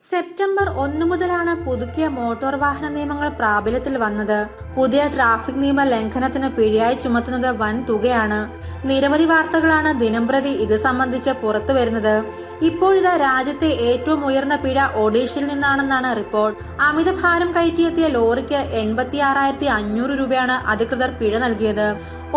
September 1 മുതലാണ് പുതുക്കിയ motor വാഹന നിയമങ്ങൾ പ്രാബല്യത്തിൽ വന്നത്. പുതിയ ട്രാഫിക് നിയമ ലംഘനത്തിന് പിഴയായി ചുമത്തുന്നത് വൻ തുകയാണ്. നിരവധി വാർത്തകളാണ് ദിനംപ്രതി ഇത് സംബന്ധിച്ച് പുറത്തു വരുന്നത്. ഇപ്പോഴിതാ രാജ്യത്തെ ഏറ്റവും ഉയർന്ന പിഴ ഒഡീഷയിൽ നിന്നാണെന്നാണ് റിപ്പോർട്ട്. അമിതഭാരം കയറ്റിയെത്തിയ ലോറിക്ക് 86,500 രൂപയാണ് അധികൃതർ പിഴ നൽകിയത്.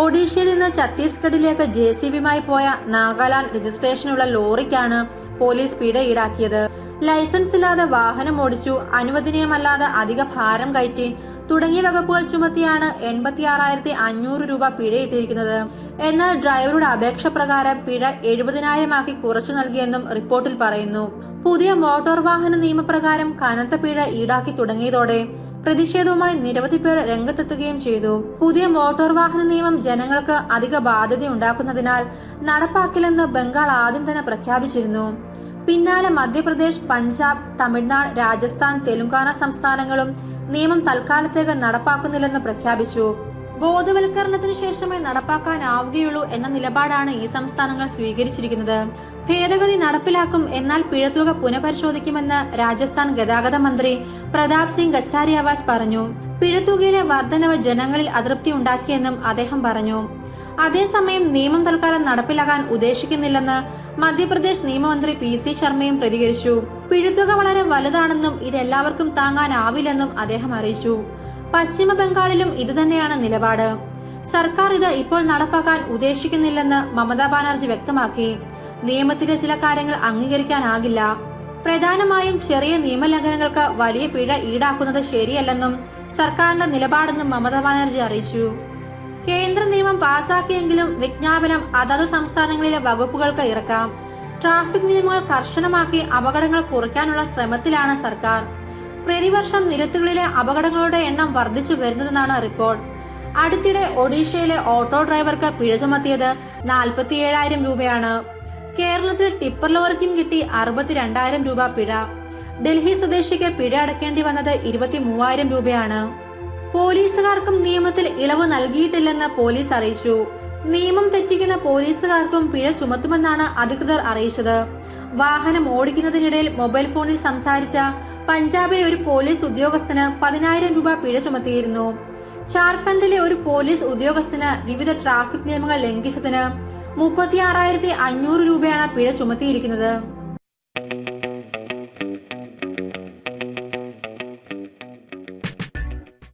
ഒഡീഷയിൽ നിന്ന് ഛത്തീസ്ഗഡിലേക്ക് JCBയുമായി പോയ നാഗാലാൻഡ് രജിസ്ട്രേഷനുള്ള ലോറിക്കാണ് പോലീസ് പിഴ ഈടാക്കിയത്. ലൈസൻസ് ഇല്ലാതെ വാഹനം ഓടിച്ചു, അനുവദനീയമല്ലാതെ അധിക ഭാരം കയറ്റി തുടങ്ങിയ വകുപ്പുകൾ ചുമത്തിയാണ് 86,500 രൂപ പിഴയിട്ടിരിക്കുന്നത്. എന്നാൽ ഡ്രൈവറുടെ അപേക്ഷ പ്രകാരം പിഴ 70,000 ആക്കി കുറച്ചു നൽകിയെന്നും റിപ്പോർട്ടിൽ പറയുന്നു. പുതിയ മോട്ടോർ വാഹന നിയമപ്രകാരം കനത്ത പിഴ ഈടാക്കി തുടങ്ങിയതോടെ പ്രതിഷേധവുമായി നിരവധി പേർ രംഗത്തെത്തുകയും ചെയ്തു. പുതിയ മോട്ടോർ വാഹന നിയമം ജനങ്ങൾക്ക് അധിക ബാധ്യതയുണ്ടാക്കുന്നതിനാൽ നടപ്പാക്കില്ലെന്ന് ബംഗാൾ ആദ്യം തന്നെ പ്രഖ്യാപിച്ചിരുന്നു. പിന്നാലെ മധ്യപ്രദേശ്, പഞ്ചാബ്, തമിഴ്നാട്, രാജസ്ഥാൻ, തെലുങ്കാന സംസ്ഥാനങ്ങളും നിയമം തൽക്കാലത്തേക്ക് നടപ്പാക്കുന്നില്ലെന്ന് പ്രഖ്യാപിച്ചു. ബോധവൽക്കരണത്തിനു ശേഷമേ നടപ്പാക്കാനാവുകയുള്ളൂ എന്ന നിലപാടാണ് ഈ സംസ്ഥാനങ്ങൾ സ്വീകരിച്ചിരിക്കുന്നത്. ഭേദഗതി നടപ്പിലാക്കും, എന്നാൽ പിഴത്തുക പുനഃപരിശോധിക്കുമെന്ന് രാജസ്ഥാൻ ഗതാഗത മന്ത്രി പ്രതാപ് സിംഗ് ഗച്ചാരിയാവാസ് പറഞ്ഞു. പിഴത്തുകയിലെ വർധനവ് ജനങ്ങളിൽ അതൃപ്തി ഉണ്ടാക്കിയെന്നും അദ്ദേഹം പറഞ്ഞു. അതേസമയം നിയമം തൽക്കാലം നടപ്പിലാക്കാൻ ഉദ്ദേശിക്കുന്നില്ലെന്ന് മധ്യപ്രദേശ് നിയമമന്ത്രി PC ശർമ്മയും പ്രതികരിച്ചു. പിഴത്തുക വളരെ വലുതാണെന്നും ഇതെല്ലാവർക്കും താങ്ങാനാവില്ലെന്നും അദ്ദേഹം അറിയിച്ചു. പശ്ചിമ ബംഗാളിലും ഇതുതന്നെയാണ് നിലപാട്. സർക്കാർ ഇത് ഇപ്പോൾ നടപ്പാക്കാൻ ഉദ്ദേശിക്കുന്നില്ലെന്ന് മമതാ ബാനർജി വ്യക്തമാക്കി. നിയമത്തിലെ ചില കാര്യങ്ങൾ അംഗീകരിക്കാനാകില്ല. പ്രധാനമായും ചെറിയ നിയമലംഘനങ്ങൾക്ക് വലിയ പിഴ ഈടാക്കുന്നത് ശരിയല്ലെന്നും സർക്കാരിന്റെ നിലപാടെന്നും മമതാ ബാനർജി അറിയിച്ചു. കേന്ദ്ര നിയമം പാസാക്കിയെങ്കിലും വിജ്ഞാപനം അതത് സംസ്ഥാനങ്ങളിലെ വകുപ്പുകൾക്ക് ഇറക്കാം. ട്രാഫിക് നിയമങ്ങൾ കർശനമാക്കി അപകടങ്ങൾ കുറയ്ക്കാനുള്ള ശ്രമത്തിലാണ് സർക്കാർ. പ്രതിവർഷം നിരത്തുകളിലെ അപകടങ്ങളുടെ എണ്ണം വർദ്ധിച്ചു വരുന്നതെന്നാണ് റിപ്പോർട്ട്. അടുത്തിടെ ഒഡീഷയിലെ ഓട്ടോ ഡ്രൈവർക്ക് പിഴ ചുമത്തിയത് 47,000 രൂപയാണ്. കേരളത്തിൽ ടിപ്പർ ലോറിക്കും കിട്ടി 62,000 രൂപ പിഴ. ഡൽഹി സ്വദേശിക്ക് പിഴ അടയ്ക്കേണ്ടി വന്നത് 23,000 രൂപയാണ്. പോലീസുകാർക്കും നിയമത്തിൽ ഇളവ് നൽകിയിട്ടില്ലെന്ന് പോലീസ് അറിയിച്ചു. നിയമം തെറ്റിക്കുന്ന പോലീസുകാർക്കും പിഴ ചുമത്തുമെന്നാണ് അധികൃതർ അറിയിച്ചത്. വാഹനം ഓടിക്കുന്നതിനിടയിൽ മൊബൈൽ ഫോണിൽ സംസാരിച്ച പഞ്ചാബിലെ ഒരു പോലീസ് ഉദ്യോഗസ്ഥന് 10,000 രൂപ പിഴ ചുമത്തിയിരുന്നു. ജാർഖണ്ഡിലെ ഒരു പോലീസ് ഉദ്യോഗസ്ഥന് വിവിധ ട്രാഫിക് നിയമങ്ങൾ ലംഘിച്ചതിന് 36,500 രൂപയാണ് പിഴ ചുമത്തിയിരിക്കുന്നത്.